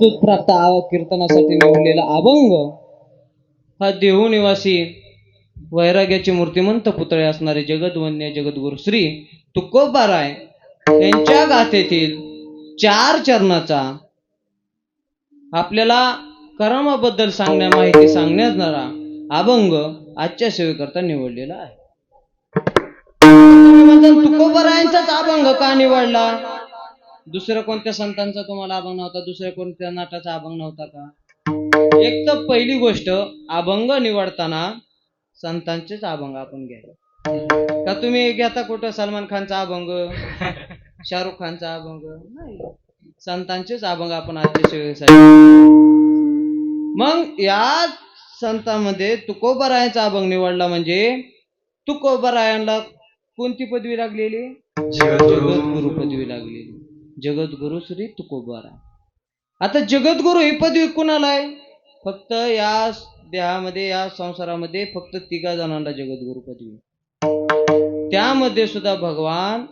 प्राप्त कीर्तनासाठी निवडलेला अभंग हा देहू निवासी वैराग्याचे मूर्तिमंत पुतळे असणारे जगदवन्य जगद्गुरु श्री तुकोबाराय यांच्या गाथेतील 4 चरणाचा आपल्याला कर्माबद्दल माहिती सांगण्याचा अभंग आजच्या सेवेकरता निवडलेला आहे. तुकोबारायांचाच अभंग का निवडला? दुसऱ्या कोणत्या संतांचा तुम्हाला अभंग नव्हता? दुसऱ्या कोणत्या नाटाचा अभंग नव्हता का? एक तर पहिली गोष्ट, अभंग निवडताना संतांचेच अभंग आपण घ्यायला. का तुम्ही घेता कुठं सलमान खानचा अभंग, शाहरुख खानचा अभंग? नाही, संतांचेच अभंग आपण आजच्या सेवेसाठी. मग या संतांमध्ये तुकोबारायांचा अभंग निवडला म्हणजे तुकोबारायांना कोणती पदवी लागलेली? जगद्गुरु पदवी लागलेली. जगद्गुरु श्री तुकोबाराय. आता जगद्गुरु ही पदवी कुणाला आहे? फक्त या देहामध्ये, या संसारामध्ये फक्त 3 जणांना जगद्गुरु पदवी. त्यामध्ये सुद्धा भगवान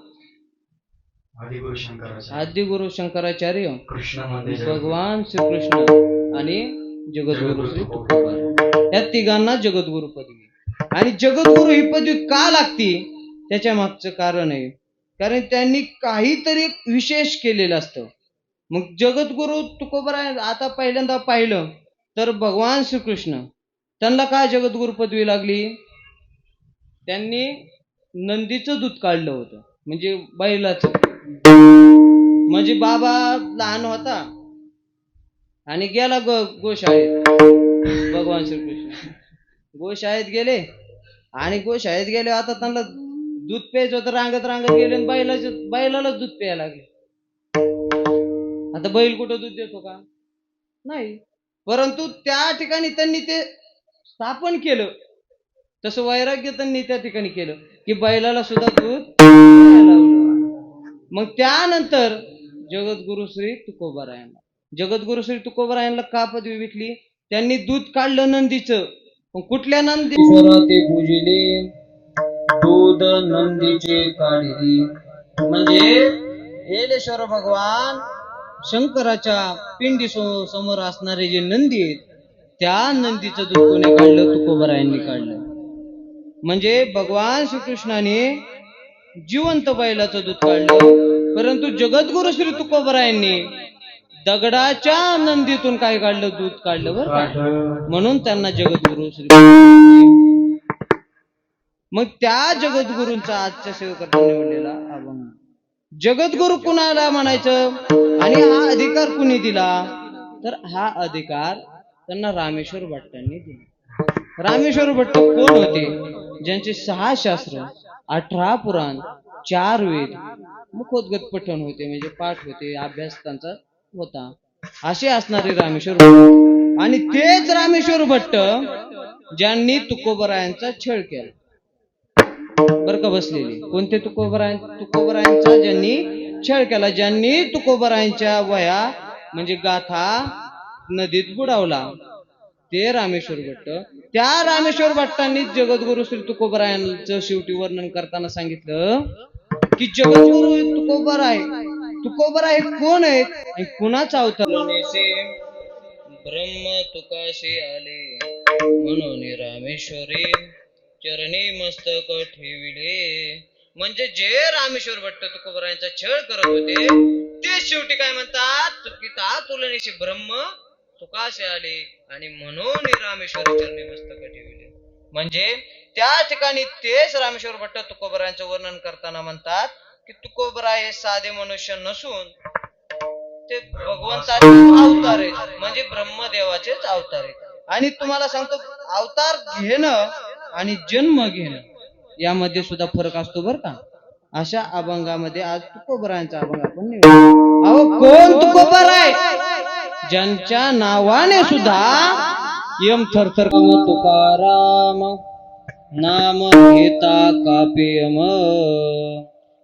आदिगुरु शंकराचार्य, भगवान श्रीकृष्ण आणि जगद्गुरु श्री तुकोबाराय, या 3घांना जगद्गुरु पदवी. आणि जगद्गुरु ही पदवी का लागती? त्याच्या मागचं कारण आहे, कारण त्यांनी काहीतरी विशेष केलेलं असतं. मग जगद्गुरु तुकोबाराय आता पहिल्यांदा पाहिलं तर भगवान श्रीकृष्ण त्यांना काय जगद्गुरु पदवी लागली? त्यांनी नंदीचं दूध काढलं होतं, म्हणजे बैलाचं. म्हणजे बाबा लहान होता आणि गेला गोशाळेत. भगवान श्रीकृष्ण गोशाळेत गेले आणि गोशाळेत गेले. आता त्यांना दूध प्यायचं होतं, रांगत रांगत गेले आणि बैलालाच दूध प्यायला लागले. आता बैल कुठं दूध देतो का? नाही. परंतु त्या ठिकाणी त्यांनी ते स्थापन केलं. तसं वैराग्य त्यांनी त्या ठिकाणी केलं की बैलाला सुद्धा दूध प्यायला लावलं. मग त्यानंतर जगद्गुरु श्री तुकोबारायांना, जगद्गुरु श्री तुकोबारायांना का पदवी भेटली? त्यांनी दूध काढलं नंदीचं. पण कुठल्या नंदीश्वरा ते पूजिले, दूध नंदीचे काढिले. म्हणजे हेलेश्वर भगवान शंकराच्या पिंडी समोर असणारे जे नंदी आहेत, त्या नंदीचं दूध कोणी काढलं? तुकोबारायांनी काढलं. म्हणजे भगवान श्रीकृष्णाने जिवंत बैलाचं दूध काढलं, परंतु जगद्गुरु श्री तुकोबारायांनी दगडाच्या नंदीतून काय काढलं? दूध काढलं बरं. म्हणून त्यांना जगद्गुरु श्री. मग त्या जगद्गुरूंचा आजच्या सेवेकरता निवडलेला अभंग. जगद्गुरु कुणाला म्हणायचं आणि हा अधिकार कुणी दिला? तर हा अधिकार त्यांना रामेश्वर भट्टांनी दिला. रामेश्वर भट्ट कोण होते? ज्यांचे 6 शास्त्र, 18 पुराण, 4 वेद, मुखोद्गत पठण होते, म्हणजे पाठ होते, अभ्यास त्यांचा होता, असे असणारे रामेश्वर भट्ट. आणि तेच रामेश्वर भट्ट ज्यांनी तुकोबारायांचा छळ केला. बरं का बसलेली? कोणते? तुकोबारायांचा ज्यांनी छळ केला, ज्यांनी तुकोबारायांच्या वया म्हणजे गाथा नदीत बुडावला, ते रामेश्वर भट्ट. त्या रामेश्वर भट्टांनी जगद्गुरु श्री तुकोबारायांचं शेवटी वर्णन करताना सांगितलं की जगद्गुरु तुकोबाराय, तुकोबाराय कोण आहेत आणि कुणाचा अवतार? ब्रह्म तुकाशी आले म्हणून रामेश्वरी चरणी मस्तक ठेविले. म्हणजे जे रामेश्वर भट्ट तुकोबारायांचा छळ करत होते, ते शेवटी काय म्हणतात? चुकीता तुलनेशी ब्रह्म तुकाशी आले आणि म्हणून रामेश्वरी चरणी मस्तक ठेविले. म्हणजे त्या ठिकाणी तेच रामेश्वर भट्ट तुकोबारायांचं वर्णन करताना म्हणतात की तुकोबाराय हे साधे मनुष्य नसून ते भगवंताचे अवतार आहेत, म्हणजे ब्रह्मदेवाचेच अवतार आहेत. आणि तुम्हाला सांगतो, अवतार घेणं आणि जन्म घेणं यामध्ये सुद्धा फरक असतो बरं का. अशा अभंगामध्ये आज तुकोबारायांचा अभंग आपण निवडला. अहो कोण तुकोबाराय? ज्यांच्या नावाने सुद्धा यम थरथर तुकाराम नाम घेता कापे यम.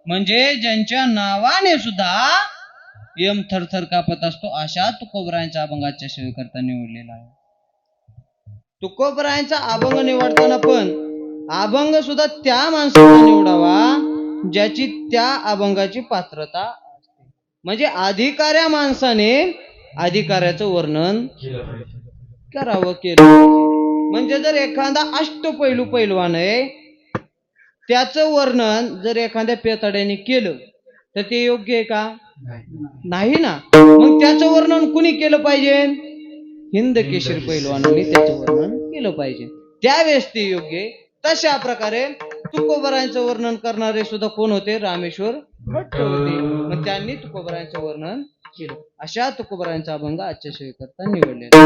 म्हणजे ज्यांच्या नावाने सुद्धा यम थरथर कापत असतो, अशा तुकोबारायांचा अभंगाच्या सेवेकरता निवडलेला आहे. तुकोबारायांचा अभंग निवडताना पण अभंग सुद्धा त्या माणसाला निवडावा ज्याची त्या अभंगाची पात्रता असते. म्हणजे अधिकाऱ्या माणसाने अधिकाऱ्याचं वर्णन करावं केलं पाहिजे. म्हणजे जर एखादा अष्टपैलू पैलवान आहे त्याचं वर्णन जर एखाद्या पेताड्याने केलं तर ते योग्य आहे का? नाही ना. मग त्याचं वर्णन कुणी केलं पाहिजे? हिंद केसरी पैलवानांनी त्याचं वर्णन केलं पाहिजे, त्यावेळेस ते योग्य. तशा प्रकारे तुकोबरायांचं वर्णन करणारे सुद्धा कोण होते? रामेश्वर भट्ट होते. मग त्यांनी तुकोबरायांचं वर्णन केलं. अशा तुकोबरायांचा अभंग आजच्या सेवेकरता निवडलेला.